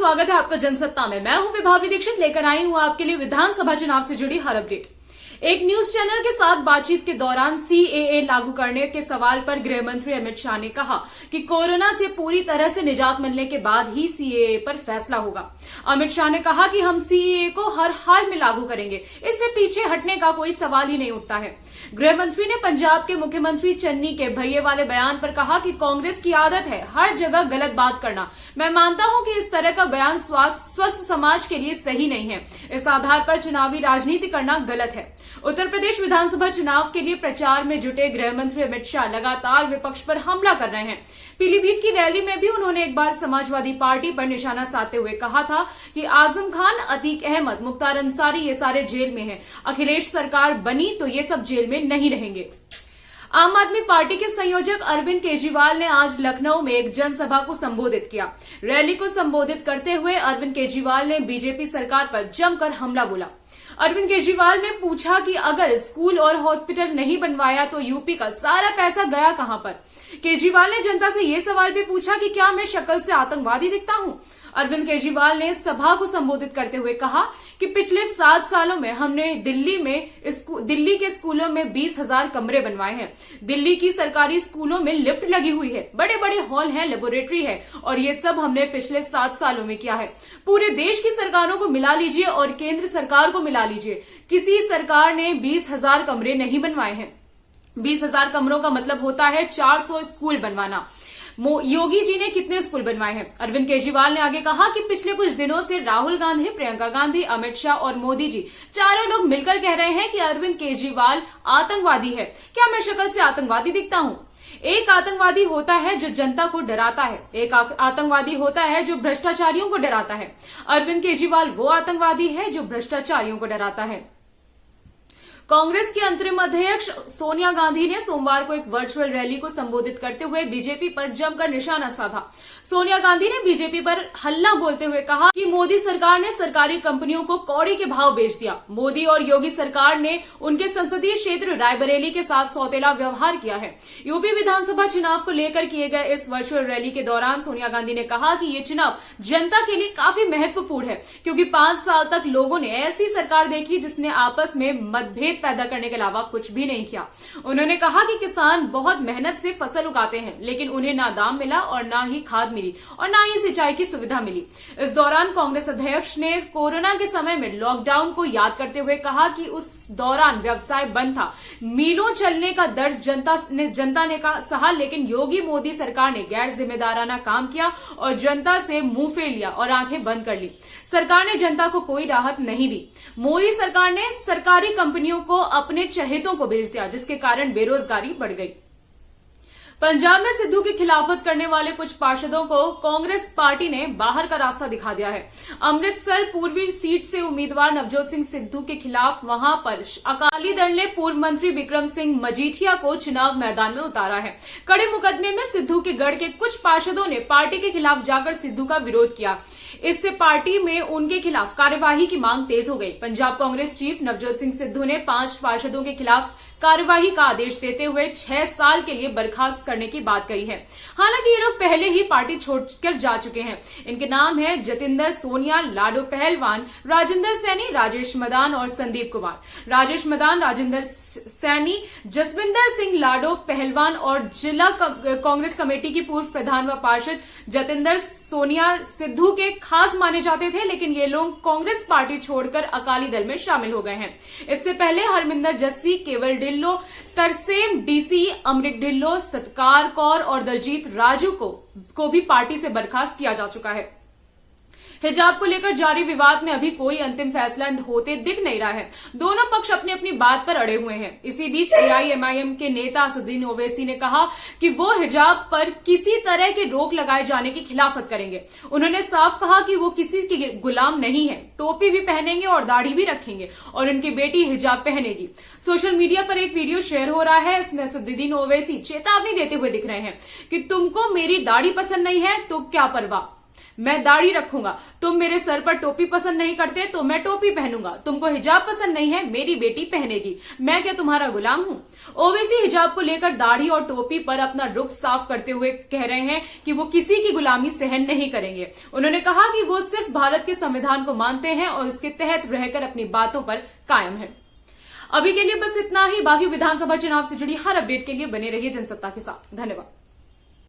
स्वागत है आपका जनसत्ता में। मैं हूं विभावरी दीक्षित, लेकर आई हूं आपके लिए विधानसभा चुनाव से जुड़ी हर अपडेट। एक न्यूज चैनल के साथ बातचीत के दौरान सीएए लागू करने के सवाल पर गृह मंत्री अमित शाह ने कहा कि कोरोना से पूरी तरह से निजात मिलने के बाद ही सीएए पर फैसला होगा। अमित शाह ने कहा कि हम सीएए को हर हाल में लागू करेंगे, इससे पीछे हटने का कोई सवाल ही नहीं उठता है। गृह मंत्री ने पंजाब के मुख्यमंत्री चन्नी के भैये वाले बयान पर कहा कि कांग्रेस की आदत है हर जगह गलत बात करना। मैं मानता हूं कि इस तरह का बयान स्वस्थ समाज के लिए सही नहीं है। इस आधार पर चुनावी राजनीति करना गलत है। उत्तर प्रदेश विधानसभा चुनाव के लिए प्रचार में जुटे गृह मंत्री अमित शाह लगातार विपक्ष पर हमला कर रहे हैं। पीलीभीत की रैली में भी उन्होंने एक बार समाजवादी पार्टी पर निशाना साधते हुए कहा था कि आजम खान, अतीक अहमद, मुख्तार अंसारी ये सारे जेल में हैं। अखिलेश सरकार बनी तो ये सब जेल में नहीं रहेंगे। आम आदमी पार्टी के संयोजक अरविंद केजरीवाल ने आज लखनऊ में एक जनसभा को संबोधित किया। रैली को संबोधित करते हुए अरविंद केजरीवाल ने बीजेपी सरकार पर जमकर हमला बोला। अरविंद केजरीवाल ने पूछा कि अगर स्कूल और हॉस्पिटल नहीं बनवाया तो यूपी का सारा पैसा गया कहां पर। केजरीवाल ने जनता से ये सवाल भी पूछा कि क्या मैं शक्ल से आतंकवादी दिखता हूं। अरविंद केजरीवाल ने सभा को संबोधित करते हुए कहा कि पिछले 7 सालों में हमने दिल्ली के स्कूलों में 20,000 कमरे बनवाए हैं। दिल्ली की सरकारी स्कूलों में लिफ्ट लगी हुई है, बड़े बड़े हॉल हैं, लेबोरेटरी है, और ये सब हमने पिछले 7 सालों में किया है। पूरे देश की सरकारों को मिला लीजिए और केंद्र सरकार को मिला लीजिए, किसी सरकार ने 20,000 कमरे नहीं बनवाए हैं। 20,000 कमरों का मतलब होता है 400 स्कूल बनवाना। योगी जी ने कितने स्कूल बनवाए हैं। अरविंद केजरीवाल ने आगे कहा कि पिछले कुछ दिनों से राहुल गांधी, प्रियंका गांधी, अमित शाह और मोदी जी चारों लोग मिलकर कह रहे हैं कि अरविंद केजरीवाल आतंकवादी है। क्या मैं शक्ल से आतंकवादी दिखता हूं? एक आतंकवादी होता है जो जनता को डराता है, एक आतंकवादी होता है जो भ्रष्टाचारियों को डराता है। अरविंद केजरीवाल वो आतंकवादी है जो भ्रष्टाचारियों को डराता है। कांग्रेस की अंतरिम अध्यक्ष सोनिया गांधी ने सोमवार को एक वर्चुअल रैली को संबोधित करते हुए बीजेपी पर जमकर निशाना साधा। सोनिया गांधी ने बीजेपी पर हल्ला बोलते हुए कहा कि मोदी सरकार ने सरकारी कंपनियों को कौड़ी के भाव बेच दिया। मोदी और योगी सरकार ने उनके संसदीय क्षेत्र रायबरेली के साथ सौतेला व्यवहार किया है। यूपी विधानसभा चुनाव को लेकर किए गए इस वर्चुअल रैली के दौरान सोनिया गांधी ने कहा कि ये चुनाव जनता के लिए काफी महत्वपूर्ण है, क्योंकि 5 साल तक लोगों ने ऐसी सरकार देखी जिसने आपस में मतभेद पैदा करने के अलावा कुछ भी नहीं किया। उन्होंने कहा कि किसान बहुत मेहनत से फसल उगाते हैं, लेकिन उन्हें ना दाम मिला और ना ही खाद मिली और ना ही सिंचाई की सुविधा मिली। इस दौरान कांग्रेस अध्यक्ष ने कोरोना के समय में लॉकडाउन को याद करते हुए कहा कि उस दौरान व्यवसाय बंद था, मीलों चलने का दर्द जनता ने सहा, लेकिन योगी मोदी सरकार ने गैर जिम्मेदाराना काम किया और जनता से मुंह फेर लिया और आंखें बंद कर ली। सरकार ने जनता को कोई राहत नहीं दी। मोदी सरकार ने सरकारी कंपनियों को अपने चहेतों को बेच दिया, जिसके कारण बेरोजगारी बढ़ गई। पंजाब में सिद्धू की खिलाफत करने वाले कुछ पार्षदों को कांग्रेस पार्टी ने बाहर का रास्ता दिखा दिया है। अमृतसर पूर्वी सीट से उम्मीदवार नवजोत सिंह सिद्धू के खिलाफ वहां पर अकाली दल ने पूर्व मंत्री विक्रम सिंह मजीठिया को चुनाव मैदान में उतारा है। कड़े मुकदमे में सिद्धू के गढ़ के कुछ पार्षदों ने पार्टी के खिलाफ जाकर सिद्धू का विरोध किया। इससे पार्टी में उनके खिलाफ कार्यवाही की मांग तेज हो गई। पंजाब कांग्रेस चीफ नवजोत सिंह सिद्धू ने 5 पार्षदों के खिलाफ कार्यवाही का आदेश देते हुए 6 साल के लिए बर्खास्त करने की बात कही है। हालांकि ये लोग पहले ही पार्टी छोड़कर जा चुके हैं। इनके नाम है जतिंदर सोनिया, लाडो पहलवान, राजेंद्र सैनी, राजेश मदान और संदीप कुमार। राजेश मदान, राजेंद्र सैनी, जसविंदर सिंह लाडो पहलवान और जिला कांग्रेस कमेटी की पूर्व प्रधान व पार्षद जतिंदर सोनिया सिद्धू के खास माने जाते थे, लेकिन ये लोग कांग्रेस पार्टी छोड़कर अकाली दल में शामिल हो गए हैं। इससे पहले हरमिंदर जस्सी, केवल ढिल्लो, तरसेम डीसी, अमृत ढिल्लो, सत्कार कौर और दलजीत राजू को भी पार्टी से बर्खास्त किया जा चुका है। हिजाब को लेकर जारी विवाद में अभी कोई अंतिम फैसला होते दिख नहीं रहा है। दोनों पक्ष अपनी अपनी बात पर अड़े हुए हैं। इसी बीच एआईएमआईएम के नेता असदुद्दीन ओवैसी ने कहा कि वो हिजाब पर किसी तरह की रोक लगाए जाने की खिलाफत करेंगे। उन्होंने साफ कहा कि वो किसी के गुलाम नहीं है, टोपी भी पहनेंगे और दाढ़ी भी रखेंगे और उनकी बेटी हिजाब पहनेगी। सोशल मीडिया पर एक वीडियो शेयर हो रहा है, इसमें असदुद्दीन ओवैसी चेतावनी देते हुए दिख रहे हैं कि तुमको मेरी दाढ़ी पसंद नहीं है तो क्या परवाह, मैं दाढ़ी रखूंगा, तुम मेरे सर पर टोपी पसंद नहीं करते तो मैं टोपी पहनूंगा, तुमको हिजाब पसंद नहीं है, मेरी बेटी पहनेगी, मैं क्या तुम्हारा गुलाम हूं। ओवैसी हिजाब को लेकर दाढ़ी और टोपी पर अपना रुख साफ करते हुए कह रहे हैं कि वो किसी की गुलामी सहन नहीं करेंगे। उन्होंने कहा कि वो सिर्फ भारत के संविधान को मानते हैं और उसके तहत रहकर अपनी बातों पर कायम है। अभी के लिए बस इतना ही। बाकी विधानसभा चुनाव से जुड़ी हर अपडेट के लिए बने रहिए जनसत्ता के साथ। धन्यवाद।